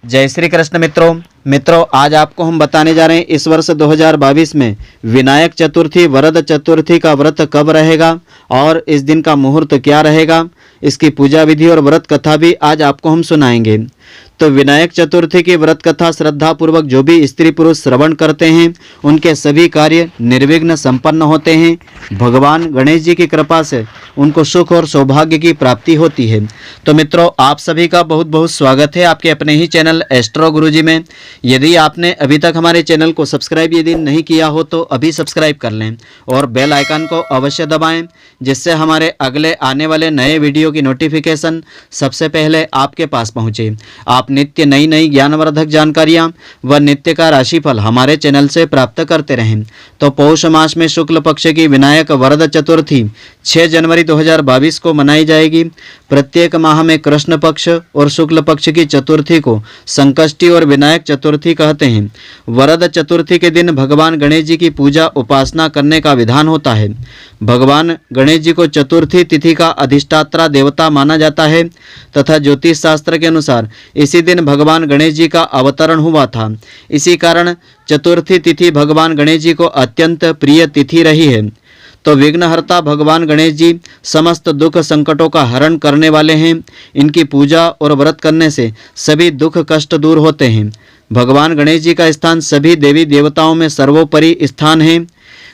जय श्री कृष्ण मित्रों आज आपको हम बताने जा रहे हैं इस वर्ष 2022 में विनायक चतुर्थी वरद चतुर्थी का व्रत कब रहेगा और इस दिन का मुहूर्त क्या रहेगा। इसकी पूजा विधि और व्रत कथा भी आज आपको हम सुनाएंगे। तो विनायक चतुर्थी की व्रत कथा श्रद्धा पूर्वक जो भी स्त्री पुरुष श्रवण करते हैं उनके सभी कार्य निर्विघ्न संपन्न होते हैं। भगवान गणेश जी की कृपा से उनको सुख और सौभाग्य की प्राप्ति होती है। तो मित्रों आप सभी का बहुत बहुत स्वागत है आपके अपने ही चैनल एस्ट्रो गुरुजी में। यदि आपने अभी तक हमारे चैनल को सब्सक्राइब यदि नहीं किया हो तो अभी सब्सक्राइब कर लें और बेल आइकन को अवश्य दबाएं, जिससे हमारे अगले आने वाले नए वीडियो की नोटिफिकेशन सबसे पहले आपके पास पहुंचे। आप नित्य नई नई ज्ञानवर्धक जानकारियां व नित्य का राशिफल हमारे चैनल से प्राप्त करते रहें। तो पौष मास में शुक्ल पक्ष की विनायक वरद चतुर्थी 6 जनवरी 2022 को मनाई जाएगी। प्रत्येक माह में कृष्ण पक्ष और शुक्ल पक्ष की चतुर्थी को संकष्टी और विनायक चतुर्थी कहते हैं। वरद चतुर्थी के दिन भगवान गणेश जी की पूजा उपासना करने का विधान होता है। भगवान गणेश जी को चतुर्थी तिथि का अधिष्ठात्रा देवता माना जाता है तथा ज्योतिष शास्त्र के अनुसार इसी दिन भगवान गणेश जी का अवतरण हुआ था। इसी कारण चतुर्थी तिथि भगवान गणेश जी को अत्यंत प्रिय तिथि रही है। तो विघ्नहर्ता भगवान गणेश जी समस्त दुख संकटों का हरण करने वाले हैं। इनकी पूजा और व्रत करने से सभी दुख कष्ट दूर होते हैं। भगवान गणेश जी का स्थान सभी देवी देवताओं में सर्वोपरि स्थान है।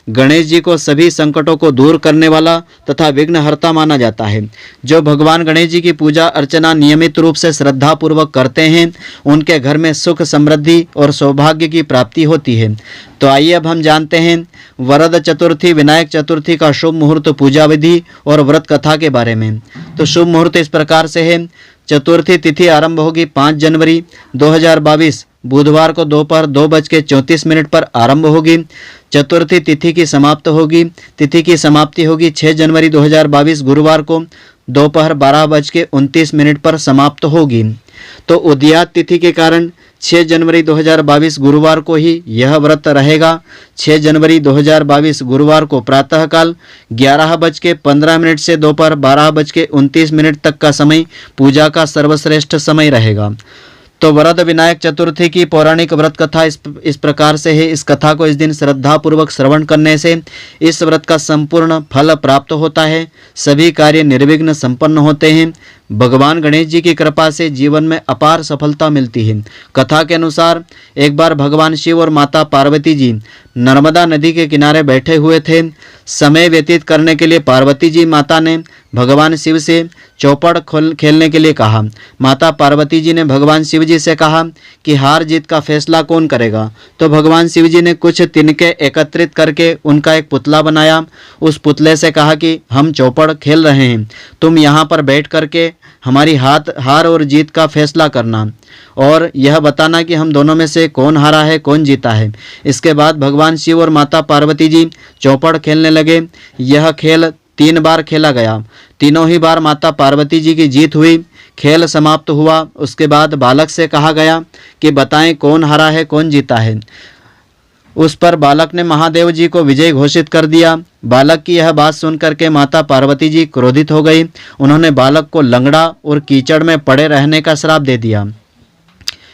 गणेश जी को सभी संकटों को दूर करने वाला तथा विघ्नहर्ता माना जाता है। जो भगवान गणेश जी की पूजा अर्चना नियमित रूप से श्रद्धा पूर्वक करते हैं उनके घर में सुख समृद्धि और सौभाग्य की प्राप्ति होती है। तो आइए अब हम जानते हैं वरद चतुर्थी विनायक चतुर्थी का शुभ मुहूर्त पूजा विधि और व्रत कथा के बारे में। तो शुभ मुहूर्त इस प्रकार से है। चतुर्थी तिथि आरंभ होगी 5 जनवरी 2022 बुधवार को दोपहर 2:34 पर आरंभ होगी। चतुर्थी तिथि की तिथि की समाप्ति होगी 6 जनवरी 2022 गुरुवार को दोपहर 12:29 पर समाप्त होगी। तो उदयात तिथि के कारण 6 जनवरी 2022 गुरुवार को ही यह व्रत रहेगा। 6 जनवरी 2022 गुरुवार को प्रातःकाल 11:15 से दोपहर 12:29 तक का समय पूजा का सर्वश्रेष्ठ समय रहेगा। तो वरद विनायक चतुर्थी की पौराणिक व्रत कथा इस प्रकार से है। इस कथा को इस दिन श्रद्धा पूर्वक श्रवण करने से इस व्रत का संपूर्ण फल प्राप्त होता है। सभी कार्य निर्विघ्न संपन्न होते हैं। भगवान गणेश जी की कृपा से जीवन में अपार सफलता मिलती है। कथा के अनुसार एक बार भगवान शिव और माता पार्वती जी नर्मदा नदी के किनारे बैठे हुए थे। समय व्यतीत करने के लिए पार्वती जी माता ने भगवान शिव से चौपड़ खेलने के लिए कहा। माता पार्वती जी ने भगवान शिव जी से कहा कि हार जीत का फैसला कौन करेगा। तो भगवान शिव जी ने कुछ तिनके एकत्रित करके उनका एक पुतला बनाया। उस पुतले से कहा कि हम चौपड़ खेल रहे हैं, तुम यहाँ पर बैठ करके हमारी हार और जीत का फैसला करना और यह बताना कि हम दोनों में से कौन हारा है कौन जीता है। इसके बाद भगवान शिव और माता पार्वती जी चौपड़ खेलने लगे। यह खेल 3 बार खेला गया। तीनों ही बार माता पार्वती जी की जीत हुई। खेल समाप्त हुआ। उसके बाद बालक से कहा गया कि बताएं कौन हारा है कौन जीता है। उस पर बालक ने महादेव जी को विजय घोषित कर दिया। बालक की यह बात सुनकर के माता पार्वती जी क्रोधित हो गई। उन्होंने बालक को लंगड़ा और कीचड़ में पड़े रहने का श्राप दे दिया।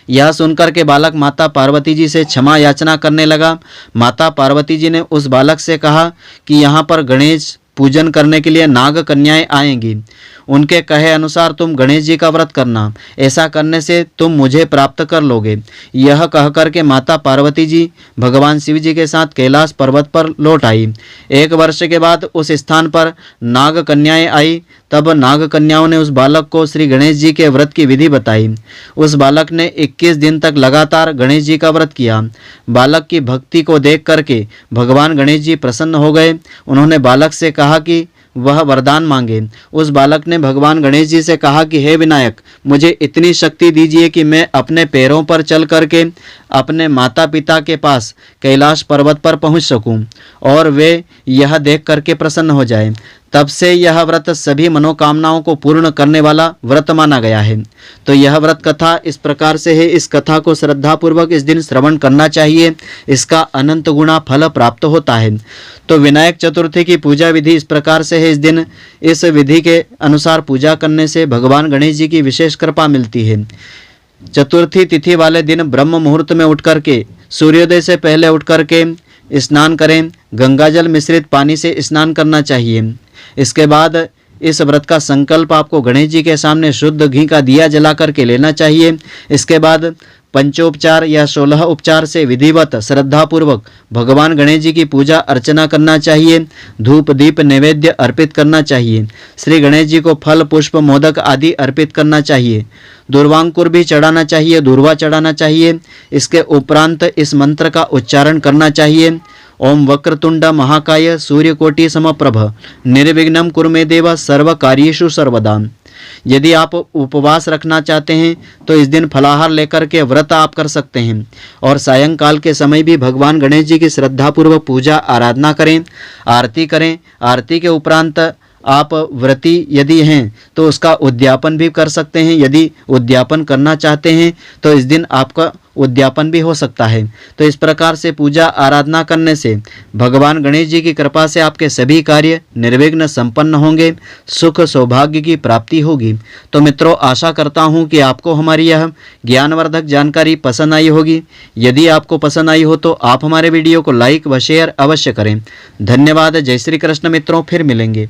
यह सुनकर के बालक माता पार्वती जी से क्षमा याचना करने लगा। माता पार्वती जी ने उस बालक से कहा कि यहाँ पर गणेश पूजन करने के लिए नाग कन्याएं आएंगी। उनके कहे अनुसार तुम गणेश जी का व्रत करना, ऐसा करने से तुम मुझे प्राप्त कर लोगे। यह कहकर के माता पार्वती जी भगवान शिव जी के साथ कैलाश पर्वत पर लौट आई। 1 वर्ष के बाद उस स्थान पर नाग कन्याएं आई। तब नाग कन्याओं ने उस बालक को श्री गणेश जी के व्रत की विधि बताई। उस बालक ने 21 दिन तक लगातार गणेश जी का व्रत किया। बालक की भक्ति को देख करके भगवान गणेश जी प्रसन्न हो गए। उन्होंने बालक से कहा कि वह वरदान मांगे। उस बालक ने भगवान गणेश जी से कहा कि हे विनायक, मुझे इतनी शक्ति दीजिए कि मैं अपने पैरों पर चल करके अपने माता पिता के पास कैलाश पर्वत पर पहुंच सकूं और वे यह देख करके प्रसन्न हो जाएं। तब से यह व्रत सभी मनोकामनाओं को पूर्ण करने वाला व्रत माना गया है। तो यह व्रत कथा इस प्रकार से है। इस कथा को श्रद्धापूर्वक इस दिन श्रवण करना चाहिए। इसका अनंत गुना फल प्राप्त होता है। तो विनायक चतुर्थी की पूजा विधि इस प्रकार से है। इस दिन इस विधि के अनुसार पूजा करने से भगवान गणेश जी की विशेष कृपा मिलती है। चतुर्थी तिथि वाले दिन ब्रह्म मुहूर्त में उठ करके सूर्योदय से पहले उठ करके स्नान करें। गंगाजल मिश्रित पानी से स्नान करना चाहिए। इसके बाद इस व्रत का संकल्प आपको गणेश जी के सामने शुद्ध घी का दिया जला करके लेना चाहिए। इसके बाद पंचोपचार या 16 उपचार से विधिवत श्रद्धापूर्वक भगवान गणेश जी की पूजा अर्चना करना चाहिए। धूप दीप नैवेद्य अर्पित करना चाहिए। श्री गणेश जी को फल पुष्प मोदक आदि अर्पित करना चाहिए। दुर्वांकुर भी चढ़ाना चाहिए, दूर्वा चढ़ाना चाहिए। इसके उपरांत इस मंत्र का उच्चारण करना चाहिए। ओम वक्रतुंड महाकाय सूर्यकोटि समप्रभ निर्विघ्नं कुरु मे देव सर्व कार्येषु सर्वदा। यदि आप उपवास रखना चाहते हैं तो इस दिन फलाहार लेकर के व्रत आप कर सकते हैं और सायंकाल के समय भी भगवान गणेश जी की श्रद्धापूर्वक पूजा आराधना करें, आरती करें। आरती के उपरांत आप व्रती यदि हैं तो उसका उद्यापन भी कर सकते हैं। यदि उद्यापन करना चाहते हैं तो इस दिन आपका उद्यापन भी हो सकता है। तो इस प्रकार से पूजा आराधना करने से भगवान गणेश जी की कृपा से आपके सभी कार्य निर्विघ्न संपन्न होंगे, सुख सौभाग्य की प्राप्ति होगी। तो मित्रों, आशा करता हूँ कि आपको हमारी यह ज्ञानवर्धक जानकारी पसंद आई होगी। यदि आपको पसंद आई हो तो आप हमारे वीडियो को लाइक व शेयर अवश्य करें। धन्यवाद। जय श्री कृष्ण मित्रों, फिर मिलेंगे।